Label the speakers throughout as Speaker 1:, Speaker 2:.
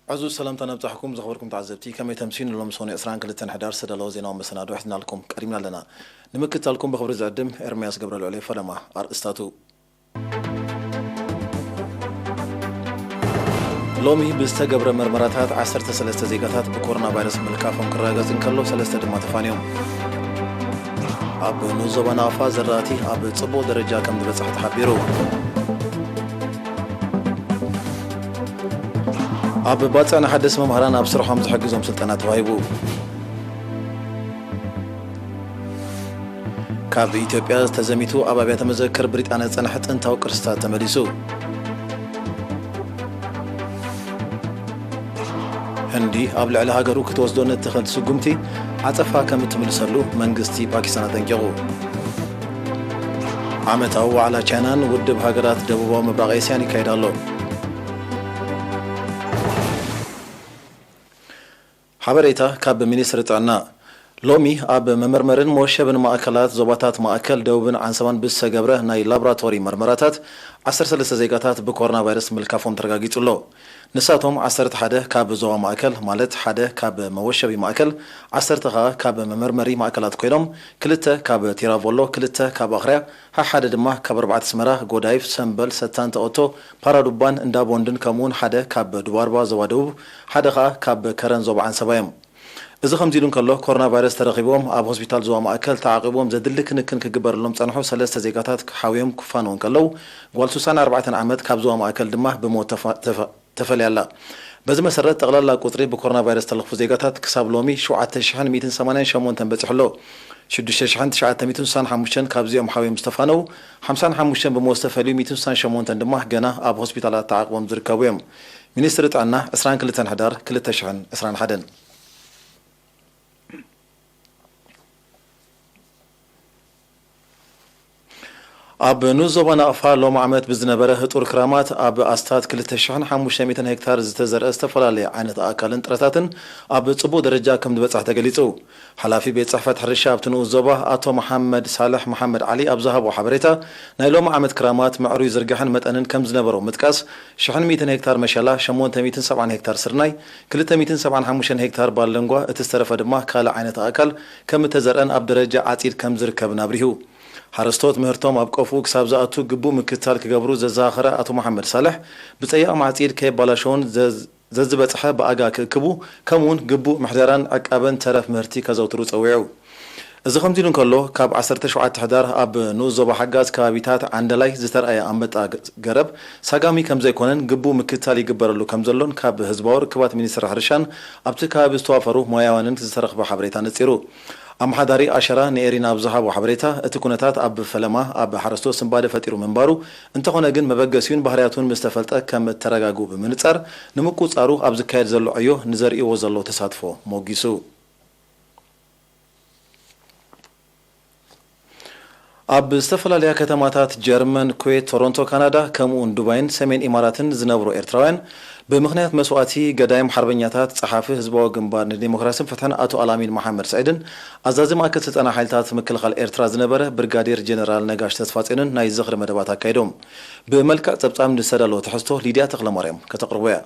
Speaker 1: عزو السلام تنبتحكم زخبركم تعزبتي كما يتمسين لهم صوني إسران كلتن حدار سدلو زينا ومسنادو حدنا لكم قريبنا لنا نمكت لكم بخبر زعدم إرمياس قبر العلي فلما أرستاتو لومي بستقبر مرمراتات 13 زيقاتات بكورونا فيروس ملكافهم كراغازين كلو 3 دما تفانيهم أب نوزوبا نافا زراتي أب تصبو درجة كم دبصح تحبيرو أب باتسانا حدث ممهران أب سرحهم زحقزهم سلطنات وايبو كاب إثيوبيا تزميتو أبابيات مذكر بريطانيا صنحت انتاو قرصታት تمليسو هندي أب لعل هاجرو كتوسدو نتخل سقمتي عطفا كم تملسلو منغستي باكستان تنجغو عمتاو على چانان ودب هاجرات دبوبا مبراق اسياني كايدالو حبريتا كاب منيستر طعنا لومي أب ممرمرن موشبن مأكلات زباتات مأكل دوبن عن سوان بس جبره ناي لابراتوري مرمراتات 13 زيقاتات بكورونا فيروس ملكافهم ترقاقيت له نساتهم 10 حدا كاب زوا مأكل مالت حدا كاب موشبي مأكل 10 كاب ممرمري مأكلات كويلهم كلتا كاب تيرافولو كلتا كاب أخرى حدا دمه كاب 4 سمرة غودايف سمبل ستان أوتو بارادوبان اندابوندن كمون حدا كاب دواربا زوادوب حدا كاب كرن زوب عن سبايم إذا خمزيلون كله كورونا فيروس ترقيبهم أب هوسبيتال زوا مأكل تعاقبهم زدلك نكن كجبر لهم صنحوا 3 زيقاتات حاويهم كفانون كله والسوسان 4 عمد كاب زوا مأكل دمه بموت تفلي الله بس مسرة تغلل قطري بكورونا فيروس تلخف زيقاتات كسب لومي شو عتشحن 280 شمون تنبتح له شد الشحن 950 كاب زوا محاوي مستفانو 55 بمستفلي 200 شمون تندمه جنا أب هوسبيتالات تعاقبهم زركاويهم منيستر عنا إسران كلتن حدار كلتا شحن إسران حدن أب نوزوبا نافا لوم عمت بزنبره هطور كرامات أب أستاد كلتا شحن 500 هكتار زتزرع استفلالي عينت آكالن ترتاتن أب تصبو درجة كم دبصح تقليصو حلافي بيت صحفة حرشة بتنوزوبا أتو محمد صالح محمد علي أبزهب وحبريتا نايلوم عمت كرامات معروي زرقحن متأنن كم زنبرو متكاس شحن 200 هكتار مشالا شمون 170 هكتار سرناي كلتا 275 هكتار باللنغوا اتسترف دمه كالا عينت آكل كم تزرعن أب درجة عتيد كم زركب نابريهو حرستوت مهرتهم أبقفوا كساب زاتو جبوا مكتال كجبرو زاخرة أتو محمد صالح بتأيّا معتير كي بلاشون زبط حب أجا كبو كمون جبوا محضران أكابن ترف مهرتي كزوتروس أوعو إذا خمسين كله كاب 10 شعات حدار أب نوزو بحجاز كابيتات عندلاي زتر أي أمبت جرب ساقامي كم زي كونن جبوا مكتالي جبرلو كم زلون كاب هزبار كبات منيسر حرشان أبتكاب استوافرو مياوانن زترخ بحبريتان تصيرو أم حداري عشرة نيرينا بزهاب وحبريتا اتكونتات أب فلما أب حرستو سنبادة فتيرو منبارو انتخونا جن مبقسيون بحرياتون مستفلتا كم ترقاقو بمنصار نمكو صارو أب زكاية زلو عيو نزرئي وزلو تصادفو موغيسو أب استفلا لها كتماتات جرمن كويت تورونتو كندا كمون دوباين سمين إماراتن زنبرو إرتراوين بمخنيات مسواتي قدايم حربنياتات صحافي هزبو جنبار ديمقراطية فتحن أتو ألامين محمد سعيدن أزازم أكدت أنا حالتات مكلخال إرترا زنبره برغادير جنرال نقاش تسفاتينن ناي زخر مدباتا كايدوم بملكة تبطام نسرالو تحستو ليديا تغلى مريم كتقربويا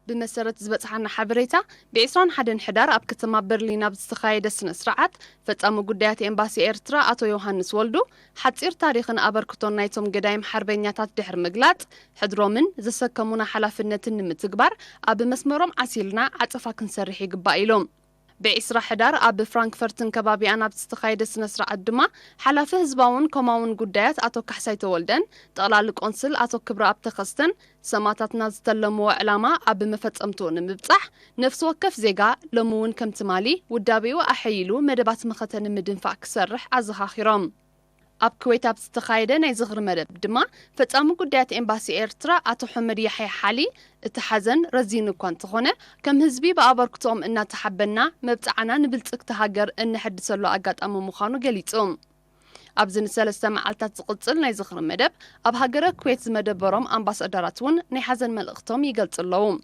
Speaker 2: بمسرة زبطحنا حبريتا بعسران حدن حدار أب كتما برلين بستخايد السنسرعات فتأمو قديات إمباسي إرترا أتو يوهانس والدو حتصير تاريخن أبركتون نايتم قدايم حربينياتات دحر مقلات حدرو من زسكمونا حلافنتن متقبر أب مسمرم عسيلنا عطفا كنسرحي قبائلهم بعسرة حدار أب فرانكفرتن كبابي أنا بتستخايد السنسرعات دما حلاف هزباون كماون قديات أتو كحسايتو والدن تقلالك أنسل أتو كبرا أب تخستن سماتاتنا زتلمو علامة أب مفتأمتون مبصح نفس وكف زيقا لمون كم تمالي ودابيو أحيلو مدبات مختن مدنفع كسرح عزها خيرام أب كويتا بتستخايدة ناي زغر مدب دما فتأمو قديات إمباسي إرترا أتو حمد يحيى حالي اتحزن رزين كون تخونه كم هزبي بأبركتهم إنا تحبنا مبتعنا نبلتك تهاجر إن حد سلو أقات أمو مخانو قليتهم أبزن سلسة معالتات تقلتل ناي زغر مدب أب هاجر كويت مدبرهم أمباسادراتون ناي حزن ملقتهم يقلت اللهم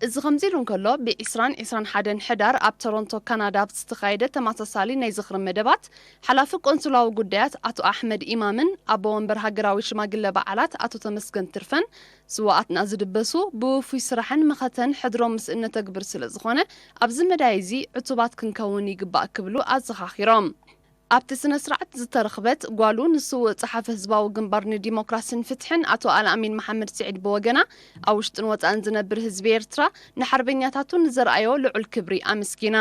Speaker 2: እዚ ከምዚሉን ከሎ ብ2021 ሕዳር ኣብ ቶሮንቶ ካናዳ ዝተኻየደ ተመሳሳሊ ናይ ዝኽሪ መደባት ሓላፊ ቆንስላዊ ጉዳያት ኣቶ ኣሕመድ ኢማምን ኣቦ ወንበር ሃገራዊ ሽማግለ በዓላት ኣቶ ተመስገን ትርፈን ስዋኣትና ዝድበሱ ብውፉይ ስራሕን መኸተን ሕድሮም ምስ እነተግብር ስለ ዝኾነ ኣብዚ መዳይ እዚ ዕቱባት ክንከውን ይግባእ ክብሉ ኣዘኻኺሮም ኣብቲ ስነ ስርዓት ዝተረኽበት ጓሉ ንስውእ ጸሓፊ ህዝባዊ ግንባር ንዲሞክራሲን ፍትሕን ኣቶ ኣልኣሚን መሐመድ ስዒድ ብወገና ኣብ ውሽጥን ወፃእን ዝነብር ህዝቢ ኤርትራ ንሓርበኛታቱን ዘርኣዮ ልዑል ክብሪ ኣመስጊና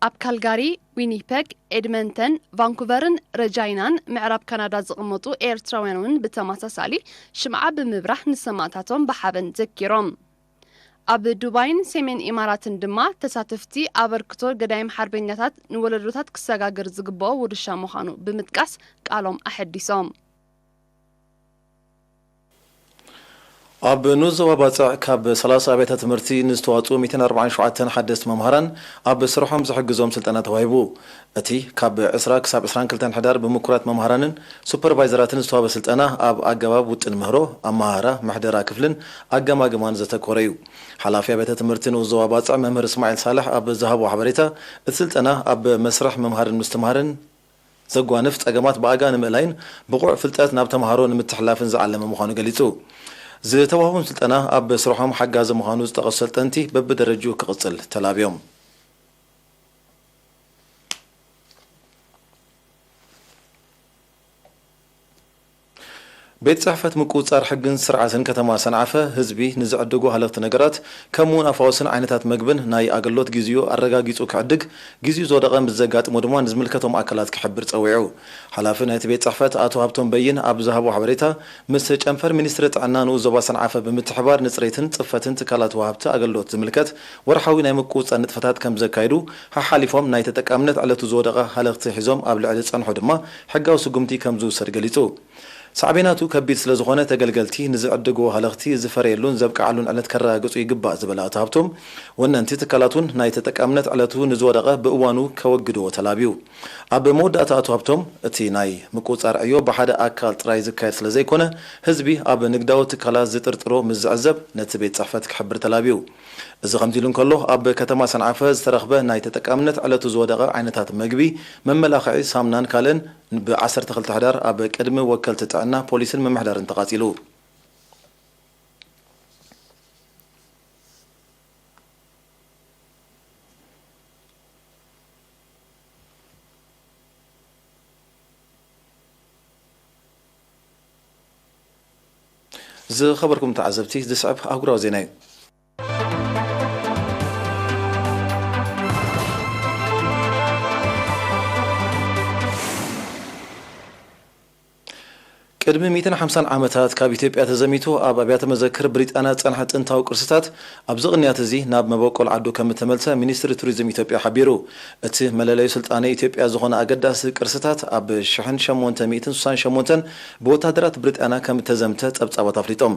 Speaker 2: ኣብ ካልጋሪ ዊኒፔግ ኤድመንተን ቫንኩቨርን ረጃይናን ምዕራብ ካናዳ ዝቕመጡ ኤርትራውያን እውን ብተመሳሳሊ ሽምዓ ብምብራህ ንሰማዕታቶም ብሓበን ዘኪሮም ኣብ ዱባይን ሰሜን ኢማራትን ድማ ተሳተፍቲ ኣበርክቶ ገዳይም ሓርበኛታት ንወለዶታት ክሰጋገር ዝግብኦ ውርሻ ምዃኑ ብምጥቃስ ቃሎም ኣሐዲሶም
Speaker 1: ኣብ ኑዞባ ባጻዕ ካብ 30 ኣብያተ ትምህርቲ ንዝተዋፅኡ 247 ሓደስቲ መምሃራን ኣብ ስርሖም ዝሕግዞም ስልጠና ተዋሂቡ እቲ ካብ 20 ክሳብ 22 ሕዳር ብምኩራት መምሃራንን ሱፐርቫይዘራትን ዝተዋሃበ ስልጠና ኣብ ኣገባብ ውጥን ምህሮ ኣመሃራ ምሕደራ ክፍልን ኣገማግማን ዘተኮረ እዩ ሓላፊ ኣብያተ ትምህርቲ ኑዞባ ባጻዕ መምህር እስማኤል ሳላሕ ኣብ ዝሃቦ ሓበሬታ እቲ ስልጠና ኣብ መስርሕ መምሃርን ምስትምሃርን ዘጓንፍ ጸገማት ብኣጋ ንምእላይን ብቑዕ ፍልጠት ናብ ተምሃሮ ንምትሕላፍን ዝዓለመ ምዃኑ ገሊጹ ዝተዋህቦም ስልጠና ኣብ ስርሖም ሓጋዚ ምዃኑ ዝጠቐሱ ሰልጠንቲ በብደረጅኡ ክቕጽል ተላብዮም ቤት ጽሕፈት ምቁጻር ሕግን ስርዓትን ከተማ ሰንዓፈ ህዝቢ ንዝዕድጉ ሃለኽቲ ነገራት ከምውን ኣፋውስን ዓይነታት መግብን ናይ ኣገልግሎት ግዚኡ ኣረጋጊጹ ክዕድግ ግዚኡ ዝወደቐ ምስ ዘጋጥሞ ድማ ንዝምልከቶም ኣካላት ክሕብር ጸዊዑ ሓላፊ ናይቲ ቤት ጽሕፈት ኣቶ ሃብቶም በይን ኣብ ዝሃቦ ሓበሬታ ምስ ጨንፈር ሚኒስትሪ ጥዕና ንዞባ ሰንዓፈ ብምትሕባር ንጽሬትን ጽፈትን ትካላት ወሃብቲ ኣገልግሎት ዝምልከት ወርሓዊ ናይ ምቁጻር ንጥፈታት ከም ዘካይዱ ሓሊፎም ናይ ተጠቃምነት ዕለቱ ዝወደቐ ሃለኽቲ ሒዞም ኣብ ልዕሊ ጸንሑ ድማ ሕጋዊ ስጉምቲ ከም ዝውሰድ ገሊጹ ሳዕቤናቱ ከቢድ ስለ ዝኾነ ተገልገልቲ ንዝዕድግዎ ሃለኽቲ ዝፈረየሉን ዘብቅዓሉን ዕለት ከረጋግጹ ይግባእ ዝበለ ኣቶ ሃብቶም ወነንቲ ትካላቱን ናይ ተጠቃምነት ዕለቱ ንዝወደቐ ብእዋኑ ከወግድዎ ተላብዩ ኣብ መወዳእታ ኣቶ ሃብቶም እቲ ናይ ምቁጻር ዕዮ ብሓደ ኣካል ጥራይ ዝካየድ ስለ ዘይኮነ ህዝቢ ኣብ ንግዳዊ ትካላት ዝጥርጥሮ ምስ ዝዕዘብ ነቲ ቤት ጽሕፈት ክሕብር ተላብዩ እዚ ከምዚ ኢሉ እንከሎ ኣብ ከተማ ሰንዓፈ ዝተረኽበ ናይ ተጠቃምነት ዕለቱ ዝወደቐ ዓይነታት መግቢ መመላኽዒ ሳምናን ካልእን ብ12 ሕዳር ኣብ ቅድሚ ወከልቲ ጥዕና ፖሊስን መምሕዳርን ተቓጺሉ ዝኸበርኩም ተዓዘብቲ ዝስዕብ ኣህጉራዊ ዜና እዩ ቅድሚ 150 ዓመታት ካብ ኢትዮጵያ ተዘሚቱ ኣብ ኣብያተ መዘክር ብሪጣንያ ጸንሐ ጥንታዊ ቅርስታት ኣብ ዝቕንያት እዚ ናብ መበቆል ዓዱ ከም ተመልሰ ሚኒስትሪ ቱሪዝም ኢትዮጵያ ሓቢሩ እቲ መለለዩ ስልጣነ ኢትዮጵያ ዝኾነ ኣገዳሲ ቅርስታት ኣብ 1868 ብወታደራት ብሪጣንያ ከም ተዘምተ ጸብጻባት ኣፍሊጦም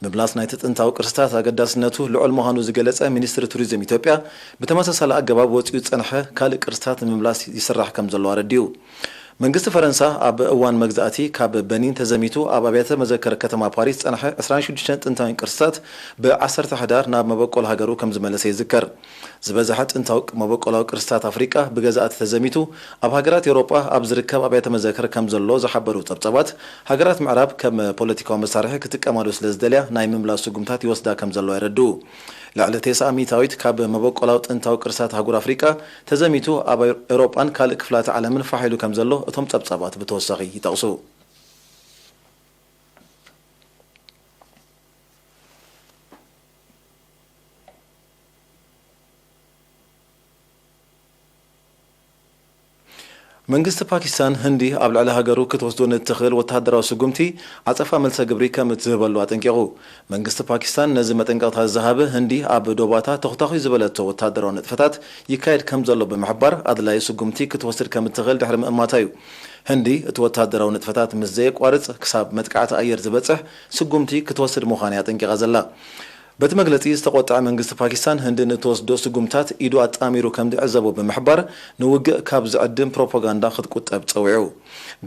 Speaker 1: ምምላስ ናይቲ ጥንታዊ ቅርስታት ኣገዳስነቱ ልዑል ምዃኑ ዝገለጸ ሚኒስትሪ ቱሪዝም ኢትዮጵያ ብተመሳሳሊ ኣገባብ ወፂኡ ጸንሐ ካልእ ቅርስታት ንምምላስ ይስራሕ ከም ዘሎ ኣረዲዩ መንግስቲ ፈረንሳ ኣብ እዋን መግዛእቲ ካብ በኒን ተዘሚቱ ኣብ ኣብያተ መዘከር ከተማ ፓሪስ ጸንሐ 26 ጥንታዊ ቅርስታት ብ10 ሕዳር ናብ መበቆል ሃገሩ ከም ዝመለሰ ይዝከር ዝበዝሐ ጥንታዊ መበቆላዊ ቅርስታት ኣፍሪቃ ብገዛእቲ ተዘሚቱ ኣብ ሃገራት ኤውሮጳ ኣብ ዝርከብ ኣብያተ መዘከር ከም ዘሎ ዝሓበሩ ጸብጻባት ሃገራት ምዕራብ ከም ፖለቲካዊ መሳርሒ ክጥቀማሉ ስለ ዝደልያ ናይ ምምላስ ስጉምታት ይወስዳ ከም ዘሎ ይረድኡ ልዕሊ 9 ሚታዊት ካብ መበቆላዊ ጥንታዊ ቅርስታት ሃገር ኣፍሪቃ ተዘሚቱ ኣብ ኤውሮጳን ካልእ ክፍላት ዓለምን ፋሒሉ ከም ዘሎ እቶም ጸብጻባት ብተወሳኺ ይጠቕሱ መንግስቲ ፓኪስታን ህንዲ ኣብ ልዕሊ ሃገሩ ክትወስዶ ንትኽእል ወተሃደራዊ ስጉምቲ ዓጸፋ መልሰ ግብሪ ከም እትህበሉ ኣጠንቂቑ መንግስቲ ፓኪስታን ነዚ መጠንቀቕታ ዝሃበ ህንዲ ኣብ ዶባታ ተኽታኺ ዝበለቶ ወተሃደራዊ ንጥፈታት ይካየድ ከም ዘሎ ብምሕባር ኣድላይ ስጉምቲ ክትወስድ ከም እትኽእል ድሕሪ ምእማታ እዩ ህንዲ እቲ ወተሃደራዊ ንጥፈታት ምስ ዘየቋርጽ ክሳብ መጥቃዕቲ ኣየር ዝበጽሕ ስጉምቲ ክትወስድ ምዃና ኣጠንቂቓ ዘላ በተመግለጺ ዝተቆጣ መንግስቲ ፓኪስታን ህንድን ተወስዶ ስጉምታት ኢዱ አጣሚሩ ከም ዝዕዘቦ በመሕባር ንውግእ ካብ ዝዕድም ፕሮፓጋንዳ ክትቁጠብ ጸውዑ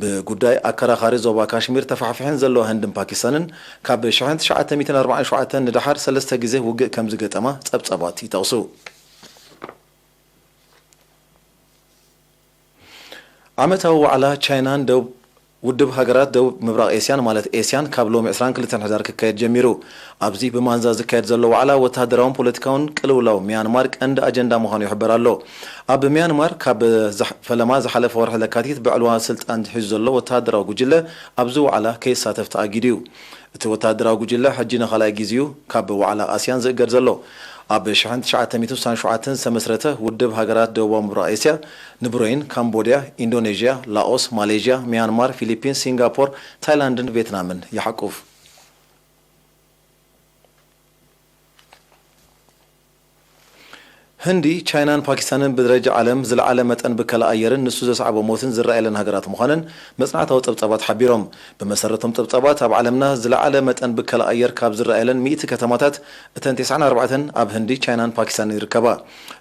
Speaker 1: በጉዳይ አከራኻሪ ዞባ ካሽሚር ተፋሕፊሕን ዘሎ ህንድን ፓኪስታንን ካብ 1947 ንድሓር 3 ግዜ ውግእ ከም ዝገጠማ ጸብጸባት ይጠቕሱ ዓመታዊ ዋዕላ ቻይናን ደቡብ ውድብ ሃገራት ደቡብ ምብራቅ ኤስያን ማለት ኤስያን ካብ ሎሚ 22 ሕዳር ክካየድ ጀሚሩ ኣብዚ ብማንዛ ዝካየድ ዘሎ ዋዕላ ወተሃደራውን ፖለቲካውን ቅልውላው ሚያንማር ቀንዲ አጀንዳ ምዃኑ ይሕበር ኣሎ ኣብ ሚያንማር ካብ ፈለማ ዝሓለፈ ወርሒ ለካቲት ብዕልዋ ስልጣን ሒዙ ዘሎ ወተሃደራዊ ጉጅለ ኣብዚ ዋዕላ ከይሳተፍ ተኣጊዱ እቲ ወተሃደራዊ ጉጅለ ሕጂ ንኻልኣይ ግዚኡ ካብ ዋዕላ ኣስያን ዝእገድ ዘሎ ኣብ 1997 ዝተመስረተ ውድብ ሃገራት ደቡብ ምብራቅ ኤስያ ንብሮይን ካምቦዲያ ኢንዶኔዥያ ላኦስ ማሌዥያ ሚያንማር ፊሊፒንስ ሲንጋፖር ታይላንድን ቪየትናምን ይሓቁፍ ህንዲ ቻይናን ፓኪስታንን ብደረጃ ዓለም ዝለዓለ መጠን ብከላ ኣየርን ንሱ ዘስዓቦ ሞትን ዝረኣየለን ሃገራት ምዃነን መጽናዕታዊ ጠብጸባት ሓቢሮም ብመሰረቶም ጠብጸባት ኣብ ዓለምና ዝለዓለ መጠን ብከላ ኣየር ካብ ዝረኣየለን 100 ከተማታት እተን 94 ኣብ ህንዲ ቻይናን ፓኪስታንን ይርከባ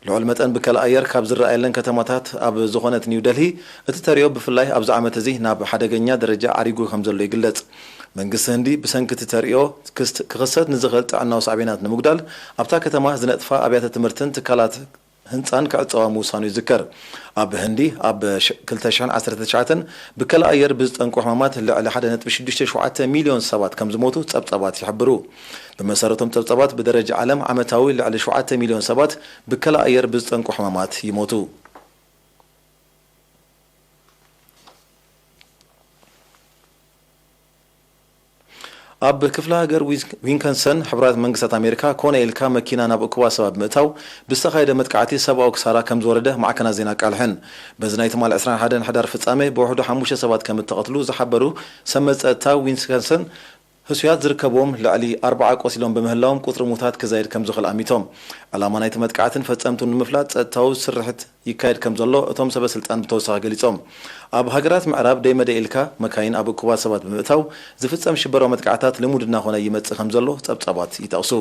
Speaker 1: ልዑል መጠን ብከላ ኣየር ካብ ዝረኣየለን ከተማታት ኣብ ዝኾነት ኒው ደልሂ እቲ ተሪዮ ብፍላይ ኣብዚ ዓመት እዚ ናብ ሓደገኛ ደረጃ ዓሪጉ ከም ዘሎ ይግለጽ መንግስቲ ህንዲ ብሰንኪ ተሪኦ ክኽሰት ንዝኽእል ጥዕናዊ ሳዕቤናት ንምጉዳል ኣብታ ከተማ ዝነጥፋ ኣብያተ ትምህርትን ትካላት ህንፃን ክዕፀዋ ምውሳኑ ይዝከር ኣብ ህንዲ ኣብ 2019 ብከላ ኣየር ብዝጠንቁ ሕማማት ልዕሊ 1.67 ሚልዮን ሰባት ከም ዝሞቱ ጸብጸባት ይሕብሩ ብመሰረቶም ጸብጸባት ብደረጃ ዓለም ዓመታዊ ልዕሊ 7 ሚልዮን ሰባት ብከላ ኣየር ብዝጠንቁ ሕማማት ይሞቱ ኣብ ክፍለ ሃገር ዊንከንሰን ሕብራት መንግስታት ኣሜሪካ ኮነ ኢልካ መኪና ናብ እኩባ ሰባብ ምእታው ብዝተኻየደ መጥቃዕቲ ሰብኣዊ ክሳራ ከም ዝወረደ ማዕከናት ዜና ቃልሕን በዚ ናይ ትማል 21 ሕዳር ፍጻሜ ብውሕዱ 5 ሰባት ከም እተቐትሉ ዝሓበሩ ሰመዝ ጸጥታ ዊንከንሰን ህሱያት ዝርከቦም ልዕሊ 40 ቆሲሎም በምህላዎም ቁጥሪ ሙታት ክዛይድ ከም ዝኽእል ኣሚቶም ዓላማ ናይቲ መጥቃዕትን ፈጸምቱን ንምፍላጥ ጸጥታዊ ስርሕት ይካየድ ከም ዘሎ እቶም ሰበስልጣን ብተወሳኺ ገሊጾም ኣብ ሃገራት ምዕራብ ደይመደ ኢልካ መካይን ኣብ እኩባ ሰባት ብምእታው ዝፍጸም ሽበራዊ መጥቃዕታት ልሙድ እናኾነ ይመጽእ ከም ዘሎ ጸብጸባት ይጠቕሱ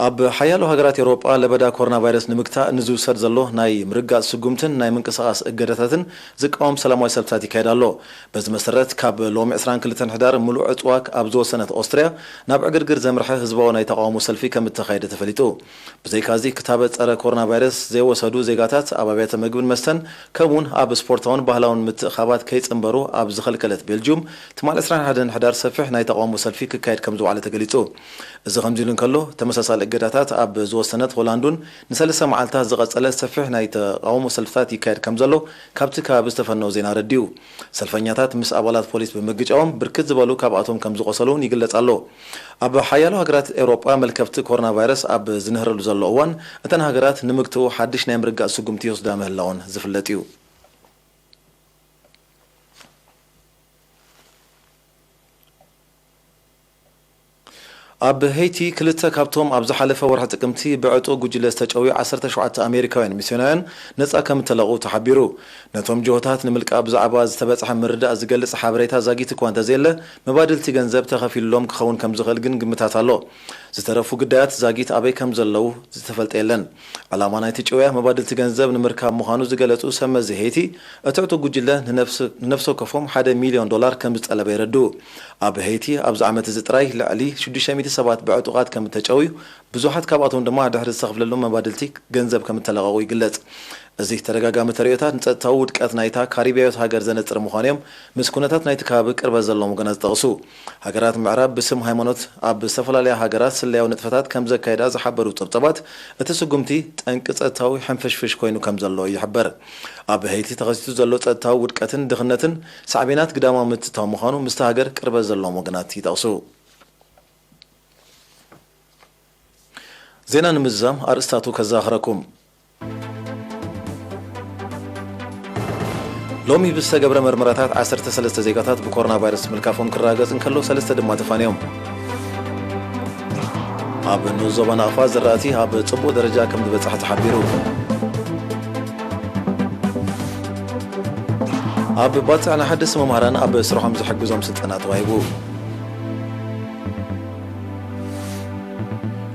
Speaker 1: ኣብ ሓያሎ ሃገራት ኤውሮጳ ለበዳ ኮሮና ቫይረስ ንምግታእ ንዝውሰድ ዘሎ ናይ ምርጋጽ ስጉምትን ናይ ምንቅስቓስ እገዳታትን ዝቃወም ሰላማዊ ሰልፍታት ይካየድ ኣሎ በዚ መሰረት ካብ ሎሚ 22 ሕዳር ሙሉእ ዕፅዋክ ኣብ ዝወሰነት ኦስትርያ ናብ ዕግርግር ዘምርሐ ህዝባዊ ናይ ተቃውሞ ሰልፊ ከም እተኻየደ ተፈሊጡ ብዘይካዚ ክታበ ፀረ ኮሮና ቫይረስ ዘይወሰዱ ዜጋታት ኣብ ኣብያተ ምግብን መስተን ከምኡውን ኣብ ስፖርታውን ባህላውን ምትእኻባት ከይጽንበሩ ኣብ ዝኸልከለት ቤልጅየም ትማል 21 ሕዳር ሰፊሕ ናይ ተቃውሞ ሰልፊ ክካየድ ከም ዝወዓለ ተገሊጹ እዚ ከምዚ ኢሉ እንከሎ ተመሳሳሊ እገዳታት ኣብ ዝወሰነት ሆላንዱን ንሰለስተ መዓልታት ዝቐጸለ ሰፊሕ ናይ ተቃውሞ ሰልፍታት ይካየድ ከም ዘሎ ካብቲ ከባቢ ዝተፈነው ዜና ረዲዩ ሰልፈኛታት ምስ ኣባላት ፖሊስ ብምግጫዎም ብርክት ዝበሉ ካብኣቶም ከም ዝቆሰሉን ይግለጽ ኣሎ ኣብ ሓያሎ ሃገራት ኤውሮጳ መልከፍቲ ኮሮና ቫይረስ ኣብ ዝንህረሉ ዘሎ እዋን እተን ሃገራት ንምግትኡ ሓድሽ ናይ ምርጋጽ ስጉምቲ ይወስዳ ምህላውን ዝፍለጥ እዩ ኣብ ሄይቲ ክልተ ካብቶም ኣብ ዝሓለፈ ወርሒ ጥቅምቲ ብዕጡ ጉጅለ ዝተጨውዩ 17 ኣሜሪካውያን ሚስዮናውያን ነፃ ከም ተለቑ ተሓቢሩ ነቶም ጅሆታት ንምልቃብ ብዛዕባ ዝተበፅሐ ምርዳእ ዝገልጽ ሓበሬታ ዛጊት እኳ እንተዘየለ መባድልቲ ገንዘብ ተኸፊሎም ክኸውን ከም ዝኽእል ግን ግምታት ኣሎ ዝተረፉ ጉዳያት ዛጊት ኣበይ ከም ዘለው ዝተፈልጠ የለን ዓላማ ናይቲ ጭውያ መባድልቲ ገንዘብ ንምርካብ ምዃኑ ዝገለጹ ሰመዚ ሄይቲ እቲ ዕጡ ጉጅለ ንነፍሲ ወከፎም $1 ሚልዮን ከም ዝጠለበ ይረድኡ ኣብ ሄይቲ ኣብዚ ዓመት እዚ ጥራይ ልዕሊ 600 ሰባት ብዕጡቃት ከም ተጨውዩ ብዙሓት ካብኣቶም ድማ ድሕሪ ዝተኸፍለሎም መባድልቲ ገንዘብ ከም ተለቐቑ ይግለጽ እዚ ተደጋጋሚ ተሪኦታት ንጸጥታዊ ውድቀት ናይታ ካሪቢያዊት ሃገር ዘነጽር ምዃኖም ምስ ኩነታት ናይቲ ከባቢ ቅርበት ዘለዎም ወገናት ዝጠቕሱ ሃገራት ምዕራብ ብስም ሃይማኖት ኣብ ዝተፈላለያ ሃገራት ስልያዊ ንጥፈታት ከም ዘካየዳ ዝሓበሩ ጸብጸባት እቲ ስጉምቲ ጠንቂ ጸጥታዊ ሕንፍሽፍሽ ኮይኑ ከም ዘሎ ይሕበር ኣብ ሄይቲ ተኸሲቱ ዘሎ ጸጥታዊ ውድቀትን ድኽነትን ሳዕቤናት ግዳማዊ ምትእታው ምዃኑ ምስቲ ሃገር ቅርበት ዘለዎም ወገናት ይጠቕሱ ዜና ንምዛም ኣርእስታቱ ከዘኻኽረኩም ሎሚ ብዝተገብረ ምርመራታት 13 ዜጋታት ብኮሮና ቫይረስ ምልካፎም ክረጋገጽ እንከሎ 3 ድማ ተፋንዮም ኣብ ዞባ ናቕፋ ዝራእቲ ኣብ ጽቡቕ ደረጃ ከም ዝበጽሐ ተሓቢሩ ኣብ ባፅዕና ሓደስ መምህራን ኣብ ስራሖም ዝሕግዞም ስልጠና ተዋሂቡ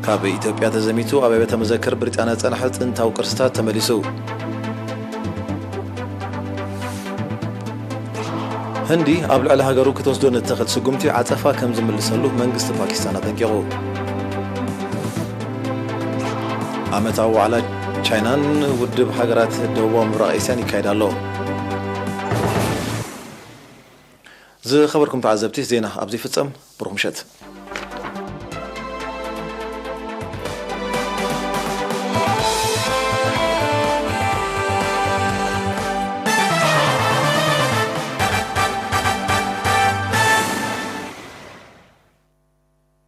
Speaker 1: ካብ ኢትዮጵያ ተዘሚቱ ኣብ ቤተ መዘክር ብሪጣንያ ጸንሐ ጥንታዊ ቅርስታት ተመሊሱ ህንዲ ኣብ ልዕሊ ሃገሩ ክትወስዶ ንትኽእል ስጉምቲ ዓጸፋ ከም ዝምልሰሉ መንግስቲ ፓኪስታን ኣጠንቂቑ ዓመታዊ ዋዕላ ቻይናን ውድብ ሃገራት ደቡባዊ ምብራቕ ኤስያን ይካየድ ኣሎ ዝኸበርኩም ተዓዘብቲ ዜና ኣብዚ ፍጸም ብሩህ ምሸት